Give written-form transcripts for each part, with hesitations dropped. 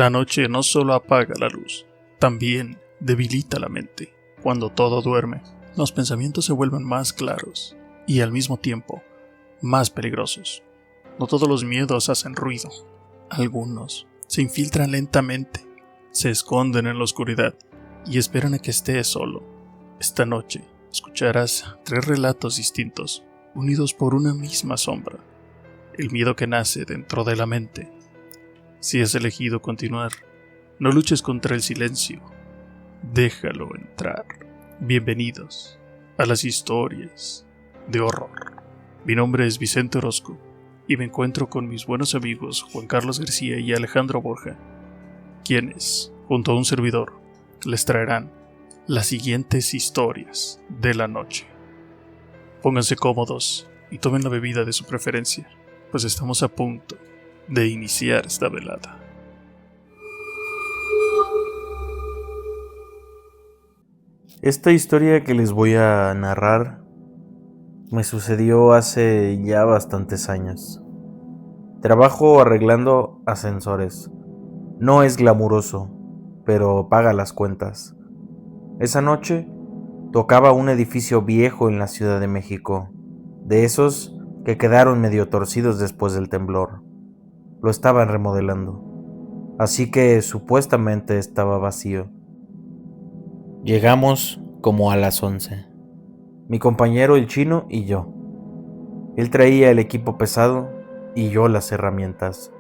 La noche no solo apaga la luz, también debilita la mente. Cuando todo duerme, los pensamientos se vuelven más claros y al mismo tiempo más peligrosos. No todos los miedos hacen ruido. Algunos se infiltran lentamente, se esconden en la oscuridad y esperan a que estés solo. Esta noche escucharás 3 relatos distintos, unidos por una misma sombra. El miedo que nace dentro de la mente. Si has elegido continuar, no luches contra el silencio. Déjalo entrar. Bienvenidos a las historias de horror. Mi nombre es Vicente Orozco y me encuentro con mis buenos amigos Juan Carlos García y Alejandro Borja, quienes, junto a un servidor, les traerán las siguientes historias de la noche. Pónganse cómodos y tomen la bebida de su preferencia, pues estamos a punto de iniciar esta velada. Esta historia que les voy a narrar me sucedió hace ya bastantes años. Trabajo arreglando ascensores. No es glamuroso, pero paga las cuentas. Esa noche tocaba un edificio viejo en la Ciudad de México, de esos que quedaron medio torcidos después del temblor. Lo estaban remodelando, así que supuestamente estaba vacío. Llegamos como a las 11. Mi compañero el chino y yo. Él traía el equipo pesado y yo las herramientas.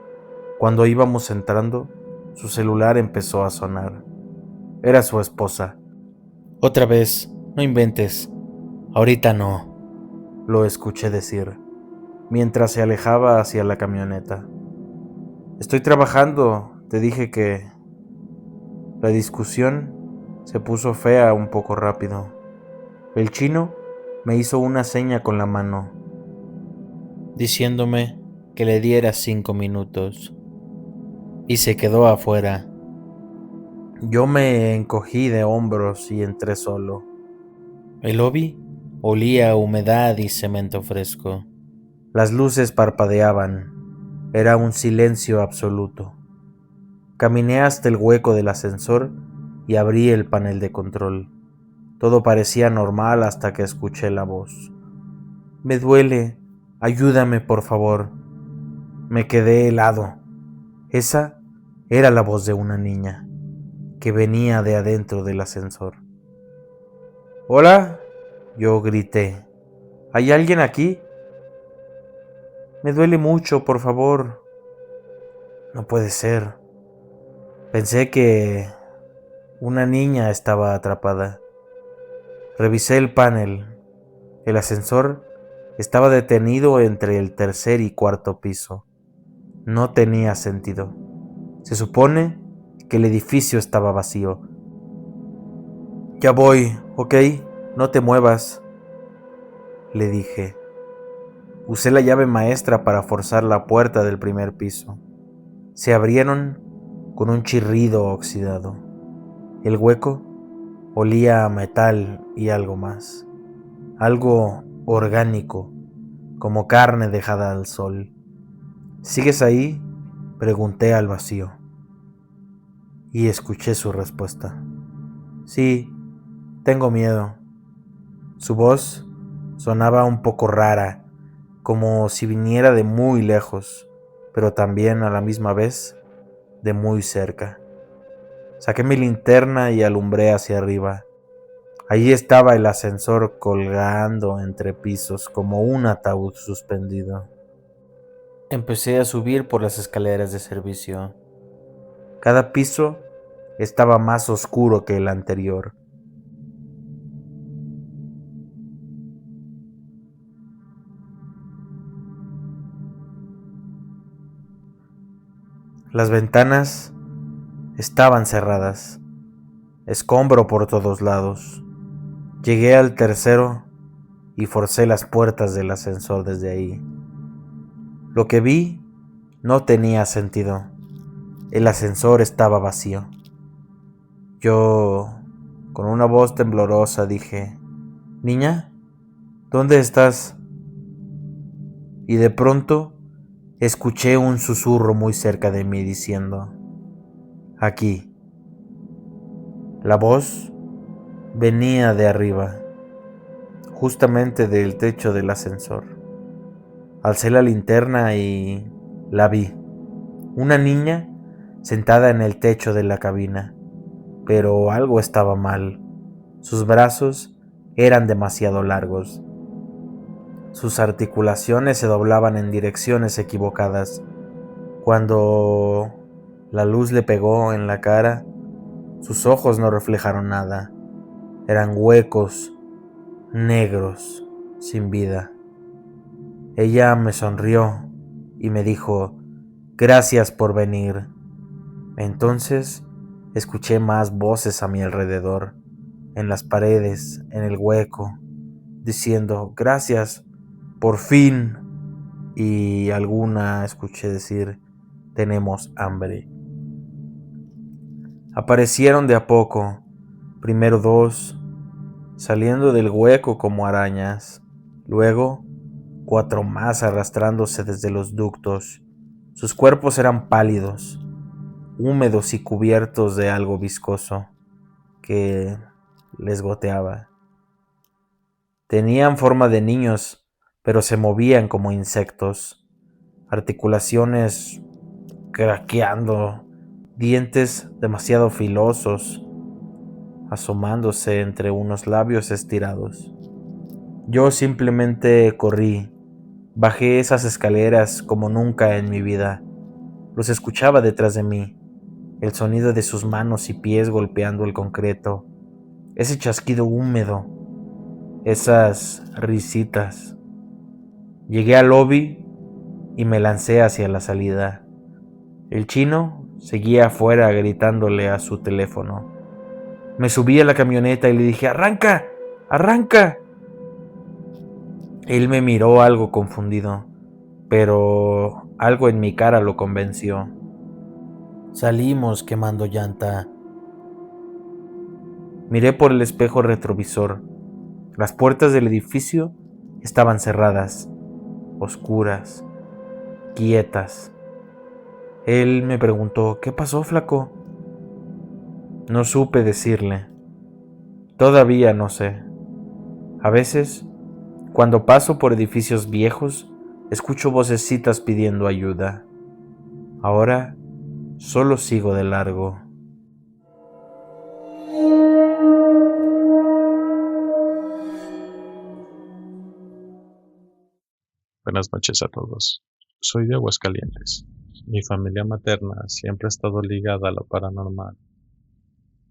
Cuando íbamos entrando, su celular empezó a sonar. Era su esposa. Otra vez, no inventes. Ahorita no, lo escuché decir, mientras se alejaba hacia la camioneta. Estoy trabajando, te dije que... La discusión se puso fea un poco rápido. El chino me hizo una seña con la mano, diciéndome que le diera 5 minutos, y se quedó afuera. Yo me encogí de hombros y entré solo. El lobby olía a humedad y cemento fresco. Las luces parpadeaban. Era un silencio absoluto. Caminé hasta el hueco del ascensor y abrí el panel de control. Todo parecía normal hasta que escuché la voz. Me duele, ayúdame por favor. Me quedé helado. Esa era la voz de una niña que venía de adentro del ascensor. ¿Hola? Yo grité. ¿Hay alguien aquí? Me duele mucho, por favor. No puede ser. Pensé que una niña estaba atrapada. Revisé el panel. El ascensor estaba detenido entre el 3er y 4.º piso. No tenía sentido. Se supone que el edificio estaba vacío. Ya voy, ¿ok? No te muevas, le dije. Usé la llave maestra para forzar la puerta del 1.er piso. Se abrieron con un chirrido oxidado. El hueco olía a metal y algo más. Algo orgánico, como carne dejada al sol. ¿Sigues ahí?, pregunté al vacío. Y escuché su respuesta. Sí, tengo miedo. Su voz sonaba un poco rara, como si viniera de muy lejos, pero también a la misma vez de muy cerca. Saqué mi linterna y alumbré hacia arriba. Allí estaba el ascensor colgando entre pisos como un ataúd suspendido. Empecé a subir por las escaleras de servicio. Cada piso estaba más oscuro que el anterior. Las ventanas estaban cerradas. Escombro por todos lados. Llegué al 3.º y forcé las puertas del ascensor desde ahí. Lo que vi no tenía sentido. El ascensor estaba vacío. Yo, con una voz temblorosa, dije: «Niña, ¿dónde estás?». Y de pronto escuché un susurro muy cerca de mí diciendo: Aquí. La voz venía de arriba, justamente del techo del ascensor. Alcé la linterna y la vi. Una niña sentada en el techo de la cabina, pero algo estaba mal. Sus brazos eran demasiado largos. Sus articulaciones se doblaban en direcciones equivocadas. Cuando la luz le pegó en la cara, sus ojos no reflejaron nada. Eran huecos, negros, sin vida. Ella me sonrió y me dijo, gracias por venir. Entonces escuché más voces a mi alrededor, en las paredes, en el hueco, diciendo, gracias, por fin. Y alguna escuché decir, tenemos hambre. Aparecieron de a poco, primero 2, saliendo del hueco como arañas, luego 4 más arrastrándose desde los ductos. Sus cuerpos eran pálidos, húmedos y cubiertos de algo viscoso que les goteaba. Tenían forma de niños, pero se movían como insectos, articulaciones craqueando, dientes demasiado filosos, asomándose entre unos labios estirados. Yo simplemente corrí, bajé esas escaleras como nunca en mi vida. Los escuchaba detrás de mí, el sonido de sus manos y pies golpeando el concreto, ese chasquido húmedo, esas risitas. Llegué al lobby y me lancé hacia la salida. El chino seguía afuera gritándole a su teléfono. Me subí a la camioneta y le dije, ¡arranca! ¡Arranca! Él me miró algo confundido, pero algo en mi cara lo convenció. Salimos quemando llanta. Miré por el espejo retrovisor. Las puertas del edificio estaban cerradas, oscuras, quietas. Él me preguntó, ¿qué pasó, flaco? No supe decirle. Todavía no sé. A veces, cuando paso por edificios viejos, escucho vocecitas pidiendo ayuda. Ahora, solo sigo de largo. Buenas noches a todos. Soy de Aguascalientes. Mi familia materna siempre ha estado ligada a lo paranormal.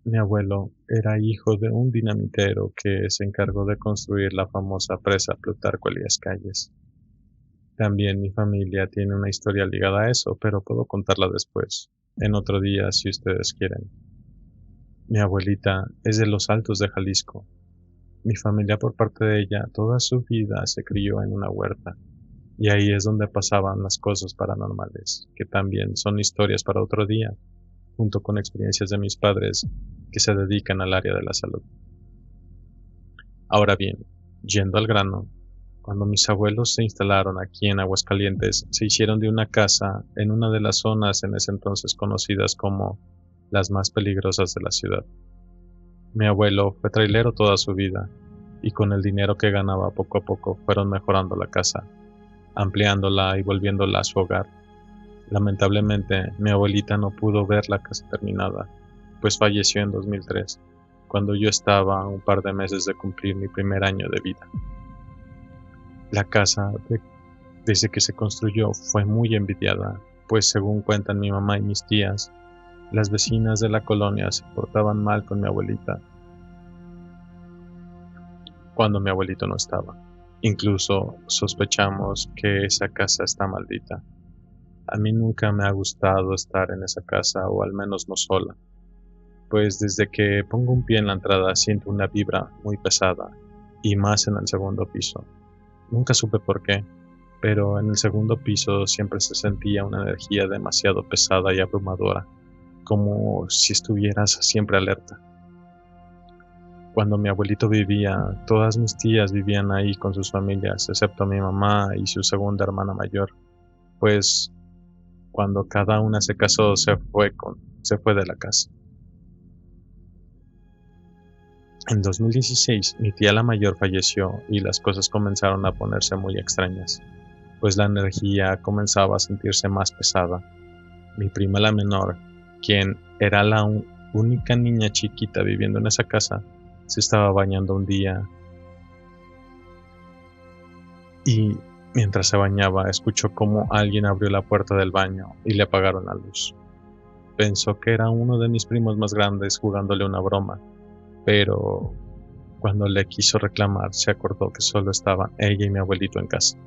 Mi abuelo era hijo de un dinamitero que se encargó de construir la famosa presa Plutarco Elías Calles. También mi familia tiene una historia ligada a eso, pero puedo contarla después, en otro día si ustedes quieren. Mi abuelita es de los Altos de Jalisco. Mi familia por parte de ella toda su vida se crió en una huerta. Y ahí es donde pasaban las cosas paranormales, que también son historias para otro día, junto con experiencias de mis padres que se dedican al área de la salud. Ahora bien, yendo al grano, cuando mis abuelos se instalaron aquí en Aguascalientes, se hicieron de una casa en una de las zonas en ese entonces conocidas como las más peligrosas de la ciudad. Mi abuelo fue trailero toda su vida, y con el dinero que ganaba poco a poco fueron mejorando la casa, ampliándola y volviéndola a su hogar. Lamentablemente, mi abuelita no pudo ver la casa terminada, pues falleció en 2003, cuando yo estaba a un par de meses de cumplir mi primer año de vida. La casa, desde que se construyó, fue muy envidiada, pues según cuentan mi mamá y mis tías, las vecinas de la colonia se portaban mal con mi abuelita cuando mi abuelito no estaba. Incluso sospechamos que esa casa está maldita. A mí nunca me ha gustado estar en esa casa, o al menos no sola, pues desde que pongo un pie en la entrada siento una vibra muy pesada, y más en el segundo piso. Nunca supe por qué, pero en el segundo piso siempre se sentía una energía demasiado pesada y abrumadora, como si estuvieras siempre alerta. Cuando mi abuelito vivía, todas mis tías vivían ahí con sus familias, excepto mi mamá y su segunda hermana mayor, pues cuando cada una se casó, se fue de la casa. En 2016, mi tía la mayor falleció y las cosas comenzaron a ponerse muy extrañas, pues la energía comenzaba a sentirse más pesada. Mi prima la menor, quien era la única niña chiquita viviendo en esa casa, se estaba bañando un día y mientras se bañaba escuchó cómo alguien abrió la puerta del baño y le apagaron la luz. Pensó que era uno de mis primos más grandes jugándole una broma, pero cuando le quiso reclamar se acordó que solo estaban ella y mi abuelito en casa,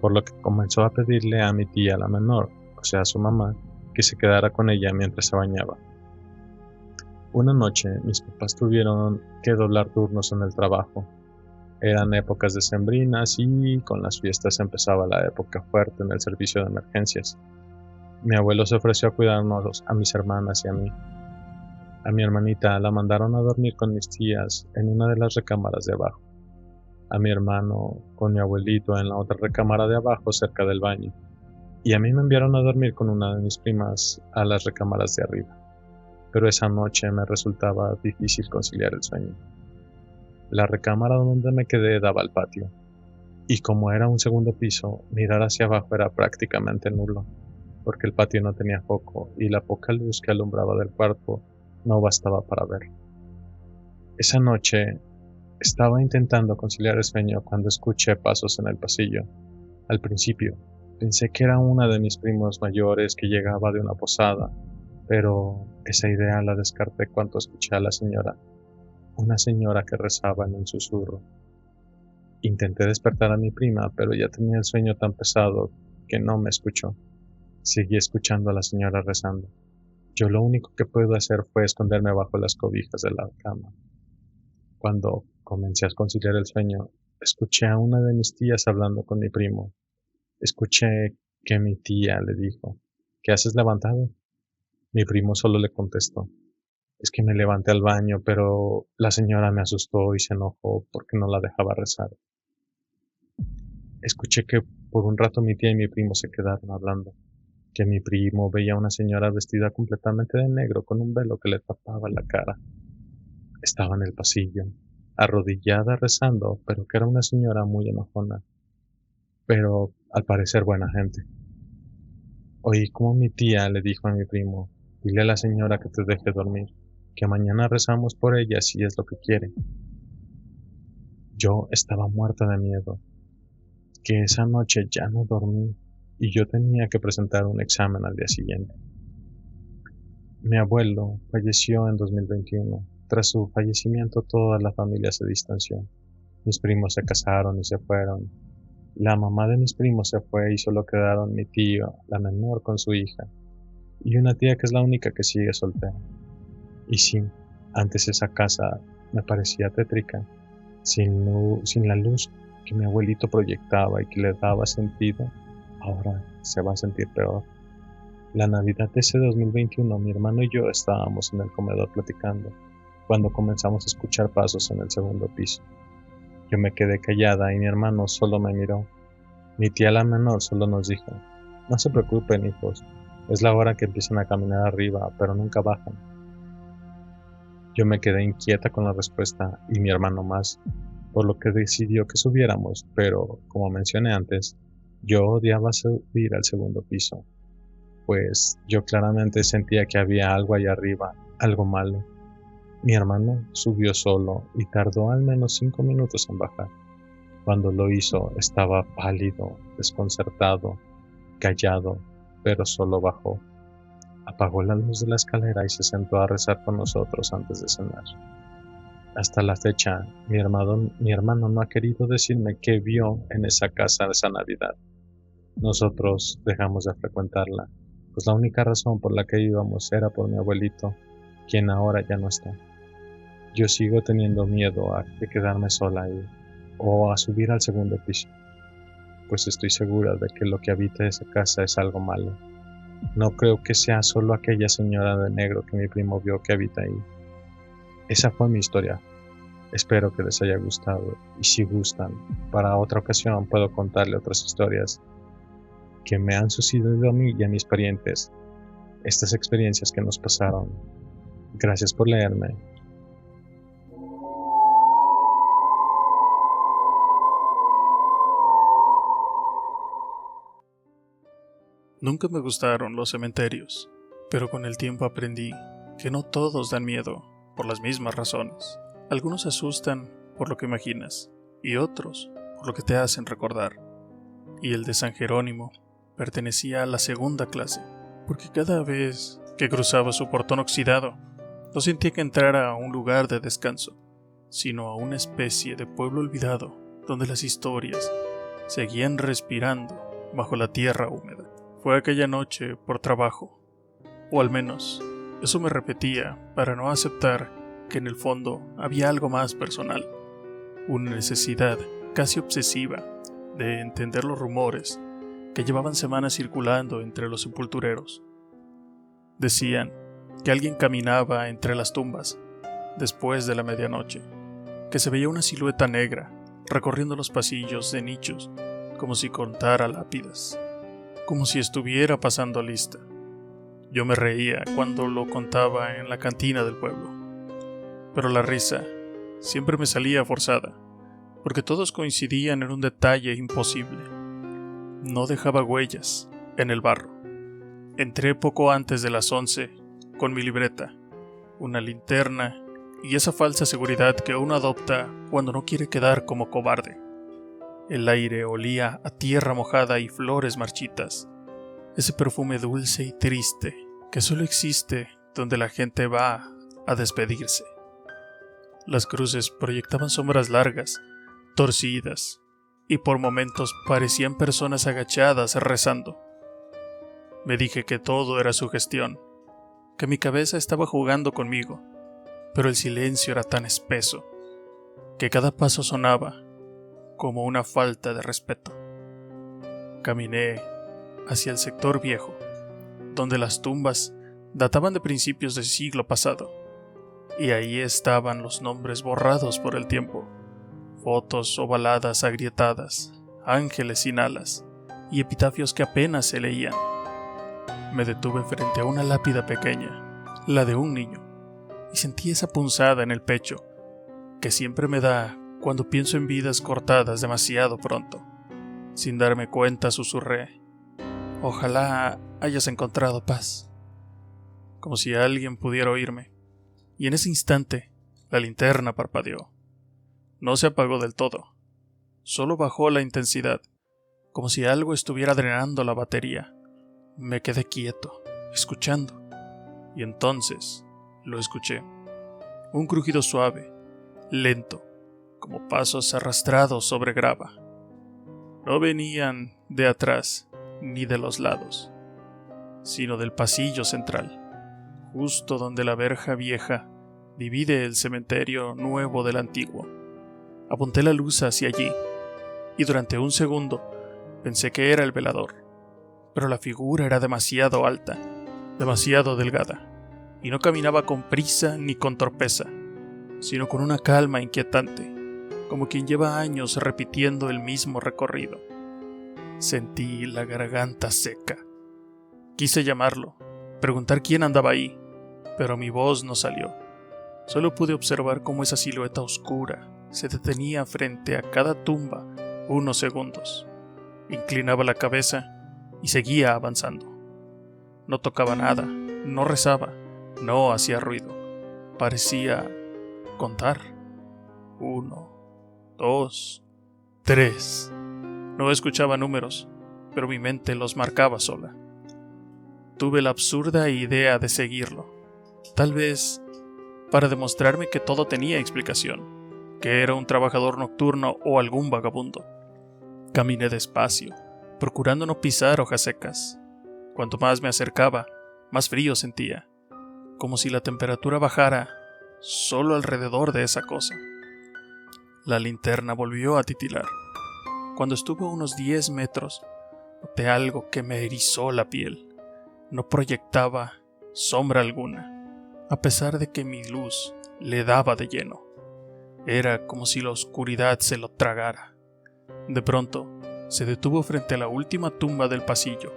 por lo que comenzó a pedirle a mi tía la menor, o sea a su mamá, que se quedara con ella mientras se bañaba. Una noche mis papás tuvieron que doblar turnos en el trabajo. Eran épocas decembrinas y con las fiestas empezaba la época fuerte en el servicio de emergencias. Mi abuelo se ofreció a cuidarnos a mis hermanas y a mí. A mi hermanita la mandaron a dormir con mis tías en una de las recámaras de abajo. A mi hermano con mi abuelito en la otra recámara de abajo cerca del baño. Y a mí me enviaron a dormir con una de mis primas a las recámaras de arriba. Pero esa noche me resultaba difícil conciliar el sueño. La recámara donde me quedé daba al patio, y como era un segundo piso, mirar hacia abajo era prácticamente nulo, porque el patio no tenía foco y la poca luz que alumbraba del cuarto no bastaba para ver. Esa noche estaba intentando conciliar el sueño cuando escuché pasos en el pasillo. Al principio, pensé que era una de mis primos mayores que llegaba de una posada, pero esa idea la descarté cuando escuché a la señora. Una señora que rezaba en un susurro. Intenté despertar a mi prima, pero ya tenía el sueño tan pesado que no me escuchó. Seguí escuchando a la señora rezando. Yo lo único que pude hacer fue esconderme bajo las cobijas de la cama. Cuando comencé a conciliar el sueño, escuché a una de mis tías hablando con mi primo. Escuché que mi tía le dijo, ¿qué haces levantado? Mi primo solo le contestó, es que me levanté al baño, pero la señora me asustó y se enojó porque no la dejaba rezar. Escuché que por un rato mi tía y mi primo se quedaron hablando, que mi primo veía a una señora vestida completamente de negro con un velo que le tapaba la cara. Estaba en el pasillo, arrodillada rezando, pero que era una señora muy enojona, pero al parecer buena gente. Oí como mi tía le dijo a mi primo, dile a la señora que te deje dormir, que mañana rezamos por ella si es lo que quiere. Yo estaba muerta de miedo, que esa noche ya no dormí y yo tenía que presentar un examen al día siguiente. Mi abuelo falleció en 2021. Tras su fallecimiento toda la familia se distanció. Mis primos se casaron y se fueron. La mamá de mis primos se fue y solo quedaron mi tío, la menor con su hija, y una tía que es la única que sigue soltera. Y sí, antes esa casa me parecía tétrica, sin la luz que mi abuelito proyectaba y que le daba sentido, ahora se va a sentir peor. La Navidad de ese 2021, mi hermano y yo estábamos en el comedor platicando, cuando comenzamos a escuchar pasos en el segundo piso. Yo me quedé callada y mi hermano solo me miró. Mi tía la menor solo nos dijo, no se preocupen hijos, es la hora que empiezan a caminar arriba, pero nunca bajan. Yo me quedé inquieta con la respuesta y mi hermano más, por lo que decidió que subiéramos, pero, como mencioné antes, yo odiaba subir al segundo piso, pues yo claramente sentía que había algo allá arriba, algo malo. Mi hermano subió solo y tardó al menos 5 minutos en bajar. Cuando lo hizo estaba pálido, desconcertado, callado, pero solo bajó. Apagó la luz de la escalera y se sentó a rezar con nosotros antes de cenar. Hasta la fecha, mi hermano no ha querido decirme qué vio en esa casa esa Navidad. Nosotros dejamos de frecuentarla, pues la única razón por la que íbamos era por mi abuelito, quien ahora ya no está. Yo sigo teniendo miedo a quedarme sola ahí, o a subir al segundo piso, pues estoy segura de que lo que habita esa casa es algo malo. No creo que sea solo aquella señora de negro que mi primo vio que habita ahí. Esa fue mi historia. Espero que les haya gustado, y si gustan, para otra ocasión puedo contarle otras historias. que me han sucedido a mí y a mis parientes, estas experiencias que nos pasaron. Gracias por leerme. Nunca me gustaron los cementerios, pero con el tiempo aprendí que no todos dan miedo por las mismas razones. Algunos asustan por lo que imaginas y otros por lo que te hacen recordar. Y el de San Jerónimo pertenecía a la segunda clase, porque cada vez que cruzaba su portón oxidado, no sentía que entrara a un lugar de descanso, sino a una especie de pueblo olvidado, donde las historias seguían respirando bajo la tierra húmeda. Fue aquella noche por trabajo, o al menos eso me repetía para no aceptar que en el fondo había algo más personal, una necesidad casi obsesiva de entender los rumores que llevaban semanas circulando entre los sepultureros. Decían que alguien caminaba entre las tumbas después de la medianoche, que se veía una silueta negra recorriendo los pasillos de nichos como si contara lápidas, como si estuviera pasando lista. Yo me reía cuando lo contaba en la cantina del pueblo, pero la risa siempre me salía forzada, porque todos coincidían en un detalle imposible. No dejaba huellas en el barro. Entré poco antes de las 11 con mi libreta, una linterna y esa falsa seguridad que uno adopta cuando no quiere quedar como cobarde. El aire olía a tierra mojada y flores marchitas, ese perfume dulce y triste que solo existe donde la gente va a despedirse. Las cruces proyectaban sombras largas, torcidas, y por momentos parecían personas agachadas rezando. Me dije que todo era sugestión, que mi cabeza estaba jugando conmigo, pero el silencio era tan espeso que cada paso sonaba como una falta de respeto. Caminé hacia el sector viejo, donde las tumbas databan de principios del siglo pasado, y ahí estaban los nombres borrados por el tiempo, fotos ovaladas agrietadas, ángeles sin alas y epitafios que apenas se leían. Me detuve frente a una lápida pequeña, la de un niño, y sentí esa punzada en el pecho que siempre me da cuando pienso en vidas cortadas demasiado pronto. Sin darme cuenta susurré: ojalá hayas encontrado paz. Como si alguien pudiera oírme, y en ese instante la linterna parpadeó. No se apagó del todo, solo bajó la intensidad, como si algo estuviera drenando la batería. Me quedé quieto, escuchando, y entonces lo escuché. Un crujido suave, lento, como pasos arrastrados sobre grava. No venían de atrás ni de los lados, sino del pasillo central, justo donde la verja vieja divide el cementerio nuevo del antiguo. Apunté la luz hacia allí, y durante un segundo pensé que era el velador, pero la figura era demasiado alta, demasiado delgada, y no caminaba con prisa ni con torpeza, sino con una calma inquietante, como quien lleva años repitiendo el mismo recorrido. Sentí la garganta seca. Quise llamarlo, preguntar quién andaba ahí, pero mi voz no salió. Solo pude observar cómo esa silueta oscura se detenía frente a cada tumba unos segundos. Inclinaba la cabeza y seguía avanzando. No tocaba nada, no rezaba, no hacía ruido. Parecía contar. 1, 2, 3. No escuchaba números, pero mi mente los marcaba sola. Tuve la absurda idea de seguirlo, tal vez para demostrarme que todo tenía explicación, que era un trabajador nocturno o algún vagabundo. Caminé despacio, procurando no pisar hojas secas. Cuanto más me acercaba, más frío sentía, como si la temperatura bajara solo alrededor de esa cosa. La linterna volvió a titilar. Cuando estuvo a unos 10 metros, noté algo que me erizó la piel. No proyectaba sombra alguna, a pesar de que mi luz le daba de lleno. Era como si la oscuridad se lo tragara. De pronto, se detuvo frente a la última tumba del pasillo.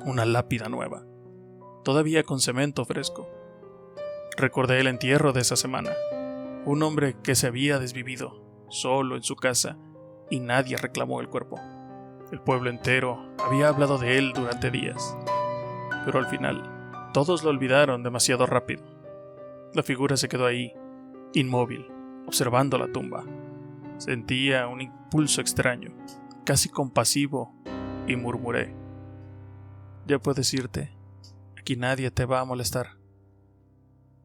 Una lápida nueva, todavía con cemento fresco. Recordé el entierro de esa semana. Un hombre que se había desvivido, solo en su casa, y nadie reclamó el cuerpo. El pueblo entero había hablado de él durante días. Pero al final, todos lo olvidaron demasiado rápido. La figura se quedó ahí, inmóvil, observando la tumba. Sentía un impulso extraño, casi compasivo, y murmuré: «Ya puedes irte, aquí nadie te va a molestar».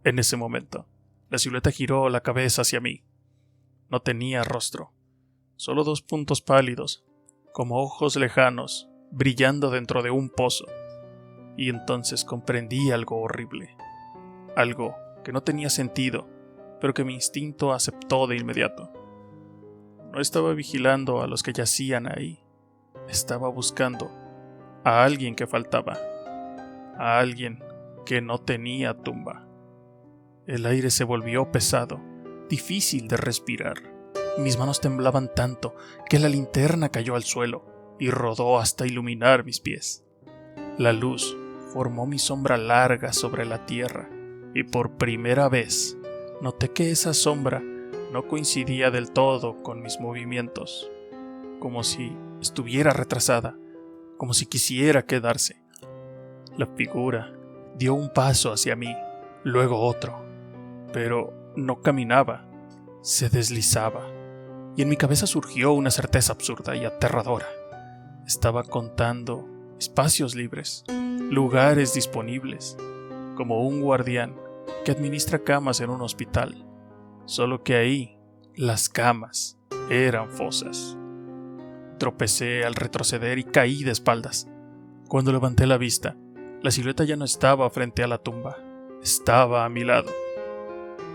En ese momento, la silueta giró la cabeza hacia mí. No tenía rostro, solo 2 puntos pálidos, como ojos lejanos, brillando dentro de un pozo. Y entonces comprendí algo horrible, algo que no tenía sentido, pero que mi instinto aceptó de inmediato. No estaba vigilando a los que yacían ahí, estaba buscando a alguien que faltaba, a alguien que no tenía tumba. El aire se volvió pesado, difícil de respirar. Mis manos temblaban tanto que la linterna cayó al suelo y rodó hasta iluminar mis pies. La luz formó mi sombra larga sobre la tierra, y por primera vez noté que esa sombra no coincidía del todo con mis movimientos, como si estuviera retrasada, como si quisiera quedarse. La figura dio un paso hacia mí, luego otro, pero no caminaba, se deslizaba, y en mi cabeza surgió una certeza absurda y aterradora. Estaba contando espacios libres, lugares disponibles, como un guardián que administra camas en un hospital, solo que ahí las camas eran fosas. Tropecé al retroceder y caí de espaldas. Cuando levanté la vista, la silueta ya no estaba frente a la tumba, estaba a mi lado.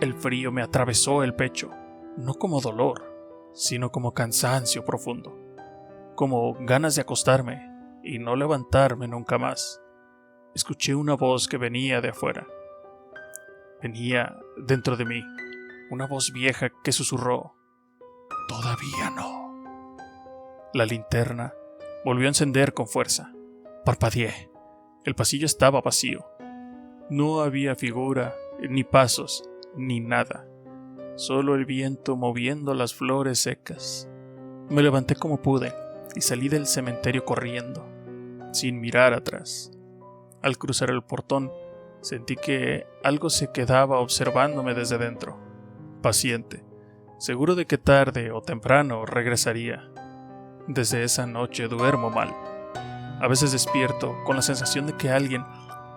El frío me atravesó el pecho, no como dolor, sino como cansancio profundo, como ganas de acostarme y no levantarme nunca más. Escuché una voz que venía de afuera. Venía dentro de mí, una voz vieja que susurró: «Todavía no». La linterna volvió a encender con fuerza. Parpadeé. El pasillo estaba vacío. No había figura, ni pasos, ni nada. Solo el viento moviendo las flores secas. Me levanté como pude y salí del cementerio corriendo, sin mirar atrás. Al cruzar el portón, sentí que algo se quedaba observándome desde dentro, paciente, seguro de que tarde o temprano regresaría. Desde esa noche duermo mal. A veces despierto con la sensación de que alguien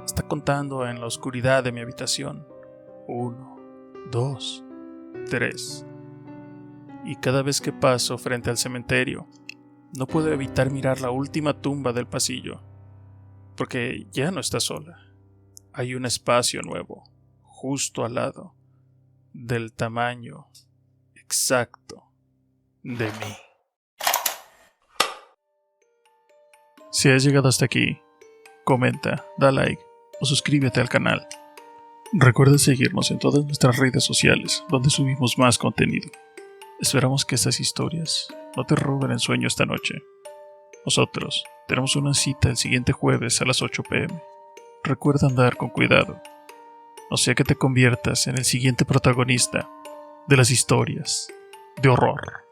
está contando en la oscuridad de mi habitación. 1, 2, 3. Y cada vez que paso frente al cementerio, no puedo evitar mirar la última tumba del pasillo, porque ya no está sola. Hay un espacio nuevo, justo al lado, del tamaño exacto de mí. Si has llegado hasta aquí, comenta, da like o suscríbete al canal. Recuerda seguirnos en todas nuestras redes sociales, donde subimos más contenido. Esperamos que estas historias no te roben el sueño esta noche. Nosotros tenemos una cita el siguiente jueves a las 8 p.m. Recuerda andar con cuidado, no sea que te conviertas en el siguiente protagonista de las historias de horror.